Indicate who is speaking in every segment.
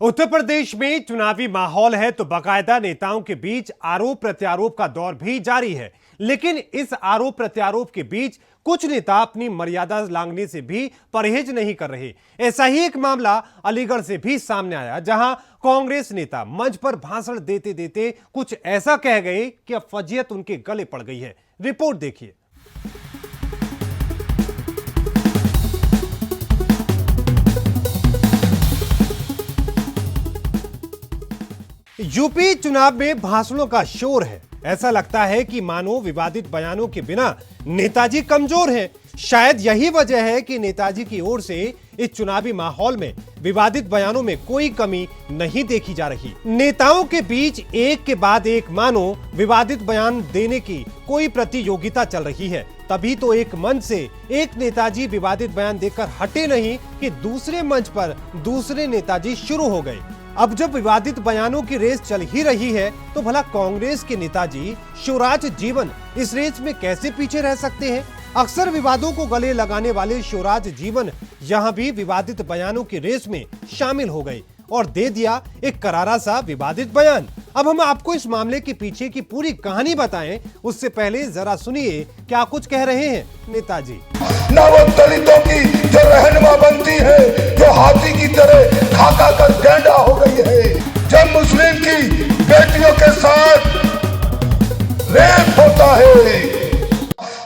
Speaker 1: उत्तर प्रदेश में चुनावी माहौल है तो बाकायदा नेताओं के बीच आरोप प्रत्यारोप का दौर भी जारी है। लेकिन इस आरोप प्रत्यारोप के बीच कुछ नेता अपनी मर्यादा लांघने से भी परहेज नहीं कर रहे। ऐसा ही एक मामला अलीगढ़ से भी सामने आया, जहां कांग्रेस नेता मंच पर भाषण देते देते कुछ ऐसा कह गए कि अब फजीयत उनके गले पड़ गई है। रिपोर्ट देखिए। यूपी चुनाव में भाषणों का शोर है। ऐसा लगता है कि मानो विवादित बयानों के बिना नेताजी कमजोर हैं। शायद यही वजह है कि नेताजी की ओर से इस चुनावी माहौल में विवादित बयानों में कोई कमी नहीं देखी जा रही। नेताओं के बीच एक के बाद एक मानो विवादित बयान देने की कोई प्रतियोगिता चल रही है। तभी तो एक मंच से एक नेताजी विवादित बयान देकर हटे नहीं कि दूसरे मंच पर दूसरे नेताजी शुरू हो गए। अब जब विवादित बयानों की रेस चल ही रही है तो भला कांग्रेस के नेताजी शिवराज जीवन इस रेस में कैसे पीछे रह सकते हैं। अक्सर विवादों को गले लगाने वाले शिवराज जीवन यहां भी विवादित बयानों की रेस में शामिल हो गए और दे दिया एक करारा सा विवादित बयान। अब हम आपको इस मामले के पीछे की पूरी कहानी बताएं, उससे पहले जरा सुनिए क्या कुछ कह रहे हैं नेताजी।
Speaker 2: ना वो दलितों की जो रहनुमा बनती है, जो हाथी की तरह खाका कर गैंडा हो गई है। जब मुस्लिम की बेटियों के साथ रेप होता है,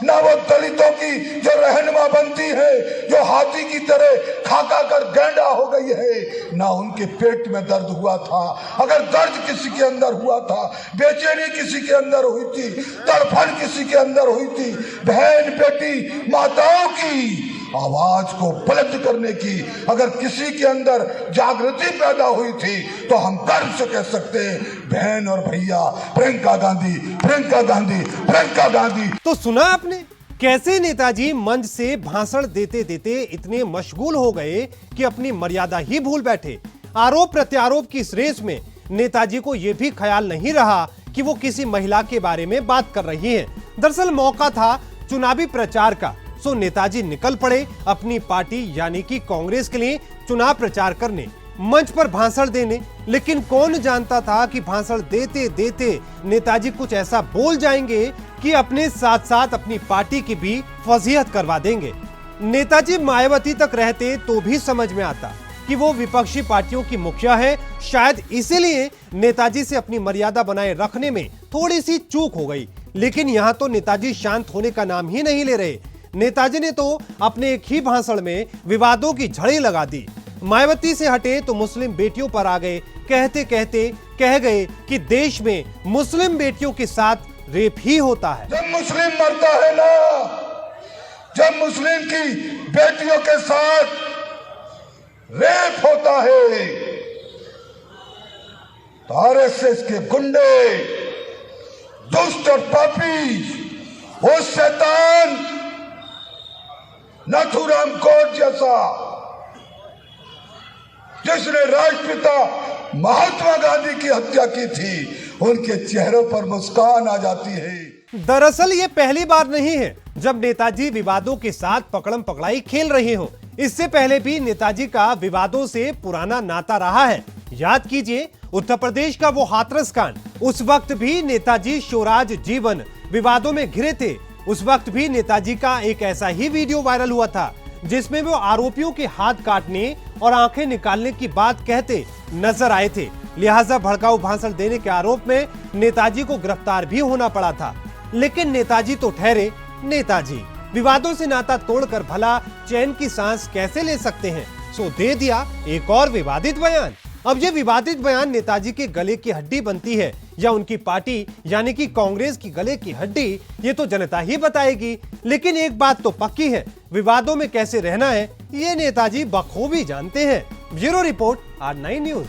Speaker 2: ना वो दलितों की जो रहनुमा बनती है, जो हाथी की तरह खाका कर गैंडा हो गई है, ना उनके पेट में दर्द हुआ था। अगर दर्द किसी के अंदर हुआ था, बेचैनी किसी के अंदर हुई थी, तड़फन किसी के अंदर हुई थी, बहन बेटी माताओं की आवाज को बुलंद करने की अगर किसी के अंदर जागृति पैदा हुई थी तो हम गर्व से कह सकते हैं, बहन और भैया प्रियंका गांधी, प्रियंका गांधी, प्रियंका गांधी।
Speaker 1: तो सुना आपने कैसे नेताजी मंच से भाषण देते देते इतने मशगूल हो गए कि अपनी मर्यादा ही भूल बैठे। आरोप प्रत्यारोप की इस रेस में नेताजी को यह भी ख्याल नहीं रहा कि वो किसी महिला के बारे में बात कर रही हैं। दरअसल मौका था चुनावी प्रचार का, सो नेताजी निकल पड़े अपनी पार्टी यानी कि कांग्रेस के लिए चुनाव प्रचार करने, मंच पर भाषण देने। लेकिन कौन जानता था कि भाषण देते देते नेताजी कुछ ऐसा बोल जाएंगे कि अपने साथ साथ अपनी पार्टी की भी फजीहत करवा देंगे। नेताजी मायावती तक रहते तो भी समझ में आता कि वो विपक्षी पार्टियों की मुखिया है। शायद इसीलिए नेताजी से अपनी मर्यादा बनाए रखने में थोड़ी सी चूक हो गई। लेकिन यहाँ तो नेताजी शांत होने का नाम ही नहीं ले रहे। नेताजी ने तो अपने एक ही भाषण में विवादों की झड़ी लगा दी। मायावती से हटे तो मुस्लिम बेटियों पर आ गए। कहते कहते कह गए कि देश में मुस्लिम बेटियों के साथ रेप ही होता है।
Speaker 2: जब मुस्लिम मरता है ना, जब मुस्लिम की बेटियों के साथ रेप होता है तो आरएसएस के गुंडे, दुष्ट और पापी, वो शैतान नथुराम गोड जैसा जिसने राष्ट्रपिता महात्मा गांधी की हत्या की थी, उनके चेहरों पर मुस्कान आ जाती है।
Speaker 1: दरअसल ये पहली बार नहीं है जब नेताजी विवादों के साथ पकड़म पकड़ाई खेल रहे हो। इससे पहले भी नेताजी का विवादों से पुराना नाता रहा है। याद कीजिए उत्तर प्रदेश का वो हाथरस कांड, उस वक्त भी नेताजी शिवराज जीवन विवादों में घिरे थे। उस वक्त भी नेताजी का एक ऐसा ही वीडियो वायरल हुआ था जिसमें वो आरोपियों के हाथ काटने और आंखें निकालने की बात कहते नजर आए थे। लिहाजा भड़काऊ भाषण देने के आरोप में नेताजी को गिरफ्तार भी होना पड़ा था। लेकिन नेताजी तो ठहरे नेताजी, विवादों से नाता तोड़कर भला चैन की सांस कैसे ले सकते हैं। सो दे दिया एक और विवादित बयान। अब ये विवादित बयान नेताजी के गले की हड्डी बनती है या उनकी पार्टी यानी कि कांग्रेस की गले की हड्डी, ये तो जनता ही बताएगी। लेकिन एक बात तो पक्की है, विवादों में कैसे रहना है ये नेताजी बखूबी जानते हैं। Bureau report, R9 news.